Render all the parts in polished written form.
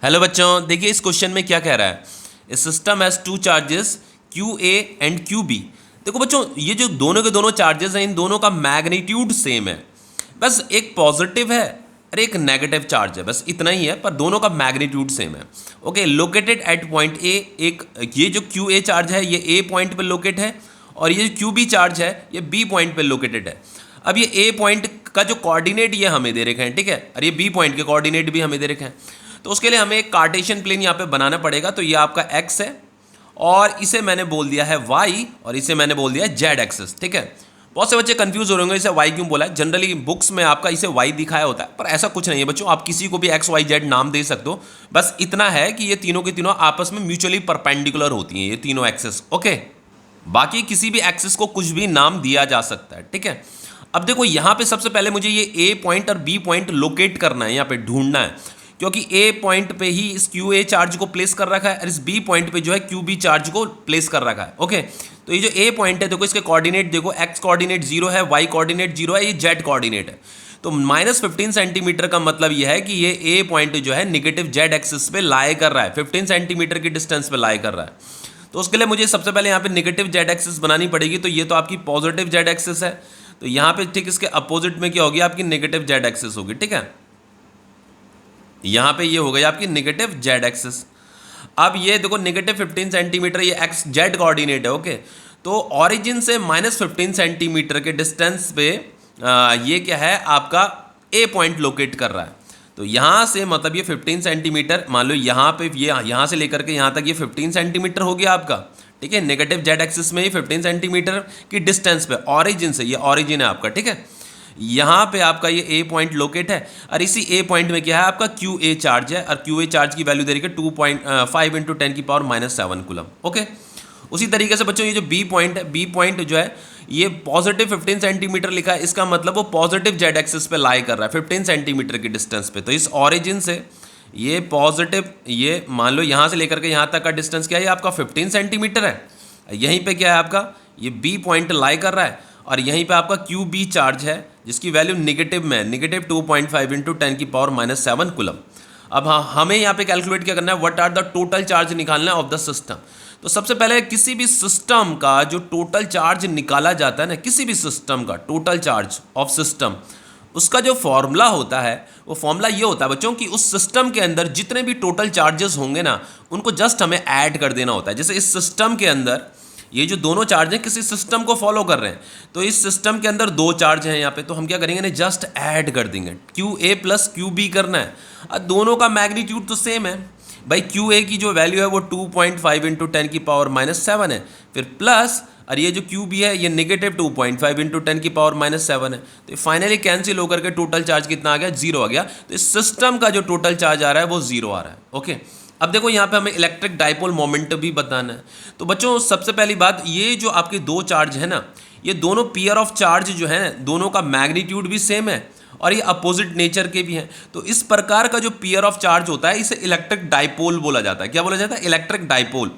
Hello बच्चों, देखिए इस क्वेश्चन में क्या कह रहा है। A system has two charges Q A and Q B. देखो बच्चों, ये जो दोनों के दोनों चार्जेस हैं, इन दोनों का मैग्नीट्यूड सेम है। बस एक पॉजिटिव है और एक नेगेटिव चार्ज है, बस इतना ही है, पर दोनों का मैग्नीट्यूड सेम है। Okay, located at point A. एक ये जो क्यू ए चार्ज है ये ए पॉइंट पे लोकेट है, और ये क्यू बी चार्ज है ये बी पॉइंट पे लोकेटेड है। अब ये ए पॉइंट का जो कोऑर्डिनेट ये हमें दे रखे हैं, ठीक है, और ये बी पॉइंट के कोऑर्डिनेट भी हमें दे रखे हैं। तो उसके लिए हमें एक कार्टेशियन प्लेन यहाँ पे बनाना पड़ेगा। तो ये आपका x है, और इसे मैंने बोल दिया है y, और इसे मैंने बोल दिया है z एक्सिस। ठीक है, बहुत से बच्चे कंफ्यूज हो रहे होंगे इसे y क्यों बोला है। जनरली बुक्स में आपका इसे y दिखाया होता है, पर ऐसा कुछ नहीं है बच्चों। आप किसी को भी x y z नाम दे सकते हो, बस इतना है कि ये तीनों के तीनों आपस में म्यूचुअली परपेंडिकुलर होती हैं, ये तीनों एक्सिस। ओके, बाकी किसी भी एक्सिस को कुछ भी नाम दिया जा सकता है। ठीक है, अब देखो यहाँ पे सबसे पहले मुझे ये ए पॉइंट और बी पॉइंट लोकेट करना है, यहाँ पे ढूंढना है, क्योंकि ए पॉइंट पे ही इस क्यू ए चार्ज को प्लेस कर रखा है और इस बी पॉइंट पे जो है क्यू बी चार्ज को प्लेस कर रखा है। ओके, तो ये जो ए पॉइंट है, देखो इसके कोऑर्डिनेट देखो, एक्स कोऑर्डिनेट 0 है, वाई कोऑर्डिनेट 0 है, ये जेड कोऑर्डिनेट है। तो -15 सेंटीमीटर का मतलब ये है कि ये ए पॉइंट जो है निगेटिव जेड एक्सिस पे लाई कर रहा है, 15 सेंटीमीटर की डिस्टेंस पे लाई कर रहा है। तो उसके लिए मुझे सबसे पहले यहाँ पे निगेटिव जेड एक्सिस बनानी पड़ेगी। तो ये तो आपकी पॉजिटिव जेड एक्सिस है, तो यहाँ पे ठीक इसके अपोजिट में क्या होगी, आपकी नेगेटिव जेड एक्सिस होगी। ठीक है, यहाँ पे ये हो गई आपकी नेगेटिव जेड एक्सिस। अब ये देखो नेगेटिव 15 सेंटीमीटर ये एक्स जेड कोऑर्डिनेट है। ओके, तो ऑरिजिन से -15 सेंटीमीटर के डिस्टेंस पे ये क्या है, आपका ए पॉइंट लोकेट कर रहा है। तो यहाँ से मतलब ये 15 सेंटीमीटर, मान लो यहाँ पे ये यहाँ से लेकर के यहाँ तक ये 15 सेंटीमीटर हो गया आपका। ठीक है, नेगेटिव जेड एक्सिस में ये 15 सेंटीमीटर की डिस्टेंस पे ऑरिजिन से, ये ऑरिजिन है आपका। ठीक है, यहाँ पे आपका ये ए पॉइंट लोकेट है, और इसी ए पॉइंट में क्या है, आपका क्यू ए चार्ज है, और क्यू ए चार्ज की वैल्यू दे रही है 2.5 × 10⁻⁻7 कूलम। ओके, उसी तरीके से बच्चों ये जो बी पॉइंट है, बी पॉइंट जो है ये पॉजिटिव 15 सेंटीमीटर लिखा है, इसका मतलब वो पॉजिटिव जेड एक्सिस पे लाई कर रहा है 15 सेंटीमीटर की डिस्टेंस पे। तो इस ऑरिजिन से ये पॉजिटिव, ये मान लो यहाँ से लेकर के यहाँ तक का डिस्टेंस क्या है, आपका 15 सेंटीमीटर है। यहीं पे क्या है आपका, ये बी पॉइंट लाई कर रहा है, और यहीं पे आपका क्यू बी चार्ज है जिसकी वैल्यू निगेटिव में है, निगेटिव 2.5 × 10⁻⁻7 कूलम। अब हाँ, हमें यहाँ पे कैलकुलेट क्या करना है, what are the total charge निकालना है ऑफ द सिस्टम। तो सबसे पहले किसी भी सिस्टम का जो टोटल चार्ज निकाला जाता है ना, किसी भी सिस्टम का टोटल चार्ज ऑफ सिस्टम, उसका जो फॉर्मूला होता है वो फॉर्मूला ये होता है बच्चों कि उस सिस्टम के अंदर जितने भी टोटल चार्जेस होंगे ना, उनको जस्ट हमें ऐड कर देना होता है। जैसे इस सिस्टम के अंदर ये जो दोनों चार्ज हैं किसी सिस्टम को फॉलो कर रहे हैं, तो इस सिस्टम के अंदर दो चार्ज हैं यहाँ पे, तो हम क्या करेंगे ना, जस्ट ऐड कर देंगे, Q A plus Q B करना है। और दोनों का मैग्नीट्यूड तो सेम है भाई, क्यू ए की जो वैल्यू है वो 2.5 × 10⁻⁻7 है, फिर प्लस, और ये जो क्यू बी है ये नेगेटिव 2.5 × 10⁻⁻7 है। तो फाइनली कैंसिल होकर के टोटल चार्ज कितना आ गया, 0 आ गया। तो इस सिस्टम का जो टोटल चार्ज आ रहा है वो 0 आ रहा है। ओके, अब देखो यहाँ पे हमें इलेक्ट्रिक डाइपोल मोमेंट भी बताना है। तो बच्चों सबसे पहली बात, ये जो आपके दो चार्ज है ना, ये दोनों पेयर ऑफ चार्ज जो है, दोनों का मैग्नीट्यूड भी सेम है, और ये अपोजिट नेचर के भी हैं। तो इस प्रकार का जो पेयर ऑफ चार्ज होता है इसे इलेक्ट्रिक डाइपोल बोला जाता है। क्या बोला जाता है, इलेक्ट्रिक डाइपोल।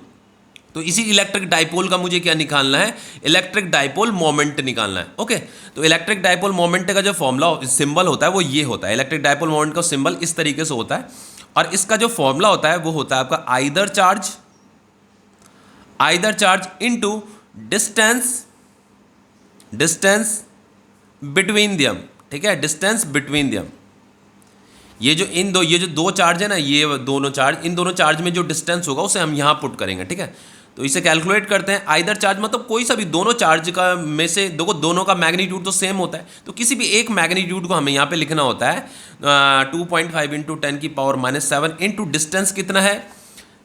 तो इसी इलेक्ट्रिक डाइपोल का मुझे क्या निकालना है, इलेक्ट्रिक डाइपोल मोमेंट निकालना है। ओके, तो इलेक्ट्रिक डाइपोल मोमेंट का जो फॉर्मूला सिंबल होता है वो ये होता है, इलेक्ट्रिक डाइपोल मोमेंट का सिंबल इस तरीके से होता है, और इसका जो फॉर्मूला होता है वो होता है आपका either charge into distance between them. ठीक है, डिस्टेंस बिटवीन देम। ये जो दो चार्ज है ना, ये दोनों चार्ज, इन दोनों चार्ज में जो डिस्टेंस होगा उसे हम यहाँ पुट करेंगे। ठीक है, तो इसे कैलकुलेट करते हैं। आइदर चार्ज मतलब कोई सा भी दोनों चार्ज का में से, देखो दोनों का मैग्नीट्यूड तो सेम होता है, तो किसी भी एक मैग्नीट्यूड को हमें यहाँ पे लिखना होता है 2.5 × 10⁻⁻7 इंटू डिस्टेंस कितना है,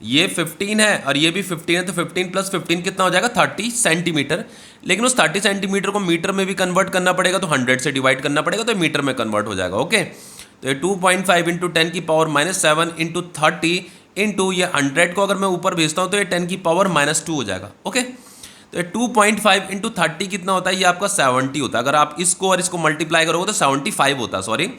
ये 15 है और ये भी 15 है, तो 15 + 15 कितना हो जाएगा, 30 सेंटीमीटर। लेकिन उस 30 सेंटीमीटर को मीटर में भी कन्वर्ट करना पड़ेगा, तो 100 से डिवाइड करना पड़ेगा, तो मीटर में कन्वर्ट हो जाएगा। ओके, तो ये 2.5 × 10⁻⁻7 इंटू 30 इंटू ये 100 को अगर मैं ऊपर भेजता हूँ तो ये 10⁻⁻2 हो जाएगा। ओके, तो ये 2.5 × 30 कितना होता है, ये आपका 70 होता है। अगर आप इसको और इसको मल्टीप्लाई करोगे तो 75 होता है, सॉरी,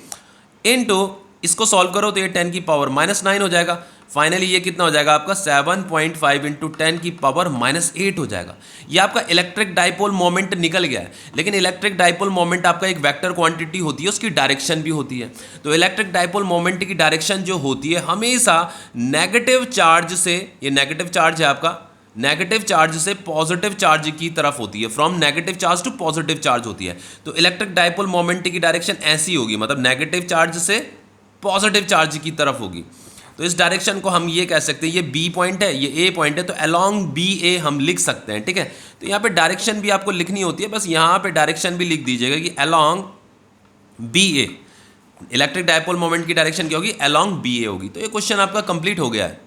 इंटू इसको सॉल्व करो तो ये 10 की पावर -9 हो जाएगा। फाइनली ये कितना हो जाएगा आपका 7.5 इंटू 10 की पावर -8 हो जाएगा। ये आपका इलेक्ट्रिक डाइपोल मोमेंट निकल गया है, लेकिन इलेक्ट्रिक डाइपोल मोमेंट आपका एक वेक्टर क्वांटिटी होती है, उसकी डायरेक्शन भी होती है। तो इलेक्ट्रिक डाइपोल मोमेंट की डायरेक्शन जो होती है हमेशा नेगेटिव चार्ज से, ये नेगेटिव चार्ज है आपका, नेगेटिव चार्ज से पॉजिटिव चार्ज की तरफ होती है, from negative charge to positive charge होती है। तो इलेक्ट्रिक डाइपोल मोमेंट की डायरेक्शन ऐसी होगी, मतलब नेगेटिव चार्ज से पॉजिटिव चार्ज की तरफ होगी। तो इस डायरेक्शन को हम ये कह सकते हैं, ये बी पॉइंट है, ये ए पॉइंट है, तो अलोंग बी ए हम लिख सकते हैं, ठीक है। तो यहाँ पे डायरेक्शन भी आपको लिखनी होती है, बस यहाँ पे डायरेक्शन भी लिख दीजिएगा कि अलोंग बी ए। इलेक्ट्रिक डाइपोल मोमेंट की डायरेक्शन क्या होगी, अलोंग बी ए होगी। तो ये क्वेश्चन आपका कंप्लीट हो गया है।